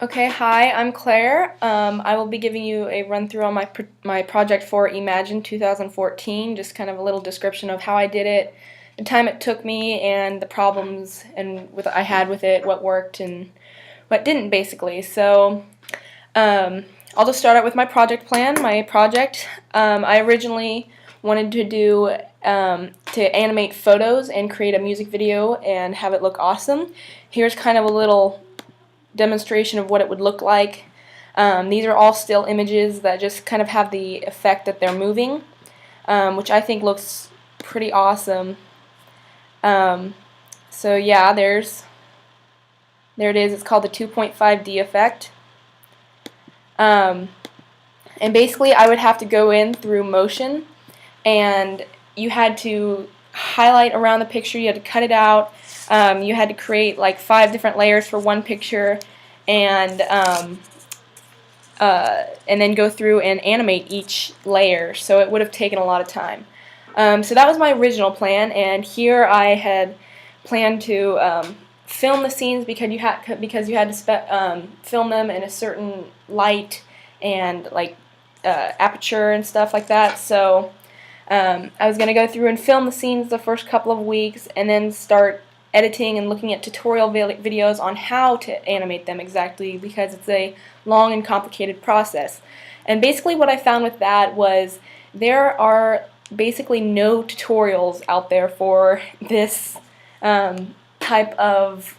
Okay, hi, I'm Claire. I will be giving you a run through on my project for Emagine 2014, just kind of a little description of how I did it, the time it took me, and the problems I had with it, what worked and what didn't, basically. So I'll just start out with my project plan. My project, I originally wanted to do to animate photos and create a music video and have it look awesome. Here's kind of a little demonstration of what it would look like. These are all still images that just kind of have the effect that they're moving, which I think looks pretty awesome. So yeah, there it is. It's called the 2.5D effect. And basically I would have to go in through motion, and you had to highlight around the picture, you had to cut it out, you had to create like 5 different layers for one picture, and then go through and animate each layer, so it would have taken a lot of time. So that was my original plan, and here I had planned to film the scenes because you had to film them in a certain light and like aperture and stuff like that. So I was going to go through and film the scenes the first couple of weeks and then start editing and looking at tutorial videos on how to animate them exactly, because it's a long and complicated process. And basically what I found with that was there are basically no tutorials out there for this type of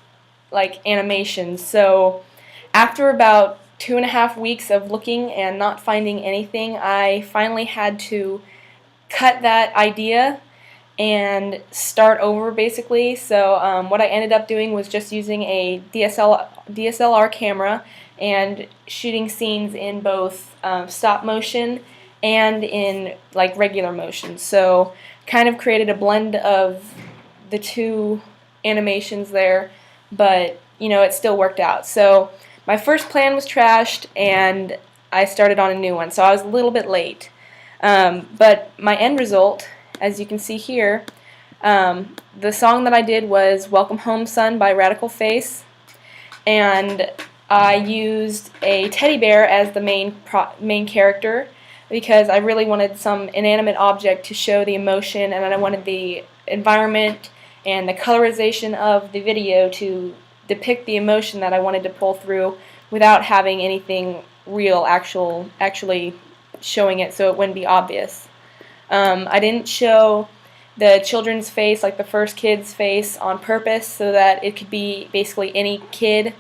like animation. So after about 2.5 weeks of looking and not finding anything, I finally had to cut that idea and start over, basically. So what I ended up doing was just using a DSLR camera and shooting scenes in both stop motion and in like regular motion. So kind of created a blend of the two animations there, but you know, it still worked out. So my first plan was trashed and I started on a new one, so I was a little bit late. But my end result, as you can see here, the song that I did was Welcome Home Son by Radical Face, and I used a teddy bear as the main character because I really wanted some inanimate object to show the emotion, and I wanted the environment and the colorization of the video to depict the emotion that I wanted to pull through without having anything real actually showing it, so it wouldn't be obvious. I didn't show the children's face, like the first kid's face, on purpose so that it could be basically any kid,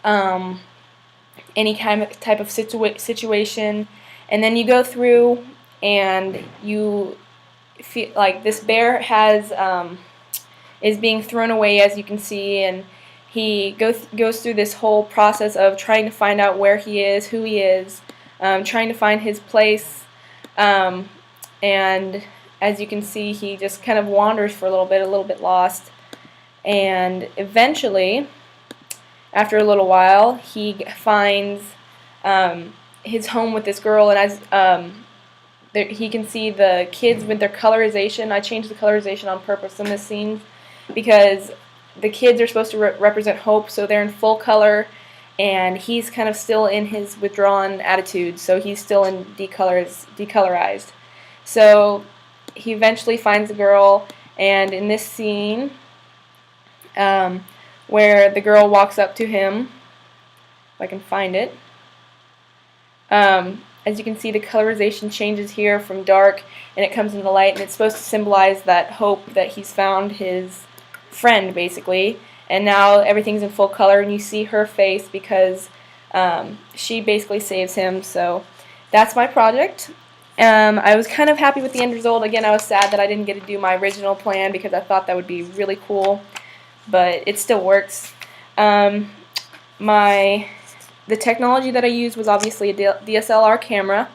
any kind of type of situation. And then you go through and you feel like this bear is being thrown away, as you can see, and he goes through this whole process of trying to find out where he is, who he is, trying to find his place, and as you can see, he just kind of wanders for a little bit lost, and eventually, after a little while, he finds his home with this girl, and as he can see the kids with their colorization. I changed the colorization on purpose in this scene because the kids are supposed to represent hope, so they're in full color, and he's kind of still in his withdrawn attitude, so he's still in decolorized. So he eventually finds the girl, and in this scene, where the girl walks up to him, if I can find it, as you can see, the colorization changes here from dark, and it comes into light, and it's supposed to symbolize that hope that he's found his friend, basically. And now everything's in full color, and you see her face because she basically saves him. So that's my project. I was kind of happy with the end result. Again, I was sad that I didn't get to do my original plan because I thought that would be really cool, but it still works. The technology that I used was obviously a DSLR camera,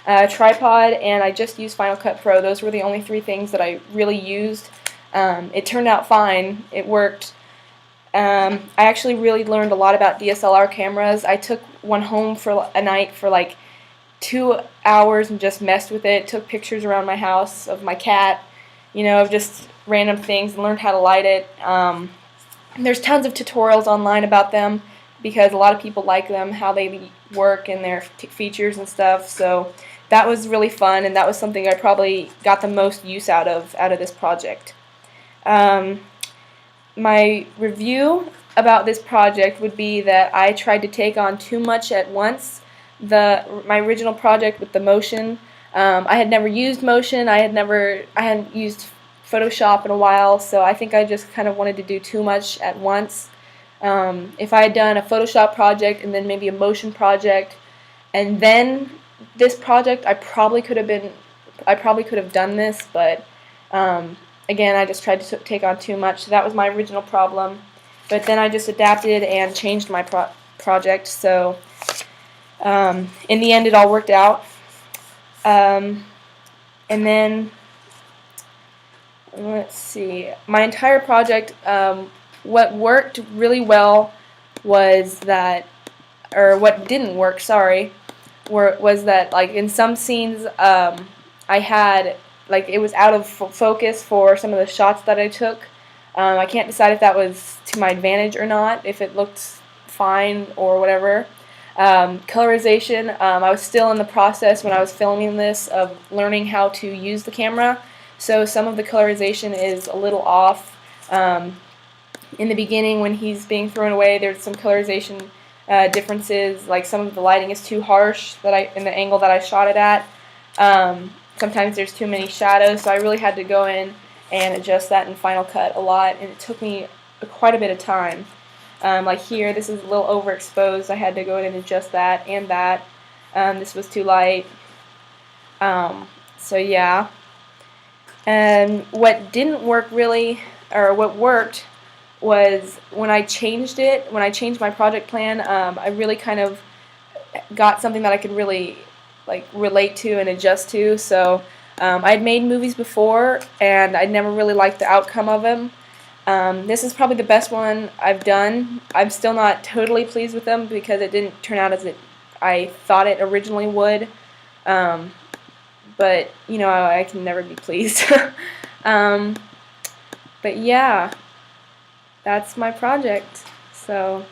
a tripod, and I just used Final Cut Pro. Those were the only 3 things that I really used. It turned out fine. It worked. I actually really learned a lot about DSLR cameras. I took one home for a night for like 2 hours and just messed with it. Took pictures around my house of my cat, you know, of just random things, and learned how to light it. There's tons of tutorials online about them, because a lot of people like them, how they work and their features and stuff. So that was really fun, and that was something I probably got the most use out of this project. My review about this project would be that I tried to take on too much at once. My original project with the motion, I had never used motion. I hadn't used Photoshop in a while, so I think I just kind of wanted to do too much at once. If I had done a Photoshop project and then maybe a motion project and then this project, I probably could have done this, but again, I just tried to take on too much. So that was my original problem. But then I just adapted and changed my project. So in the end, it all worked out. And then let's see. My entire project, what worked really well was that, or what didn't work, sorry, was that like in some scenes I had, like, it was out of focus for some of the shots that I took. I can't decide if that was to my advantage or not, if it looked fine or whatever. Colorization, I was still in the process when I was filming this of learning how to use the camera, so some of the colorization is a little off. In the beginning when he's being thrown away, there's some colorization differences, like some of the lighting is too harsh in the angle that I shot it at. Sometimes there's too many shadows, so I really had to go in and adjust that in Final Cut a lot, and it took me quite a bit of time. Like here, this is a little overexposed. I had to go in and adjust that and that. This was too light. So yeah. And what didn't work really, or what worked, was when I changed my project plan, I really kind of got something that I could really like relate to and adjust to. So I'd made movies before, and I'd never really liked the outcome of them. This is probably the best one I've done. I'm still not totally pleased with them because it didn't turn out as I thought it originally would. But you know, I can never be pleased. But yeah, that's my project. So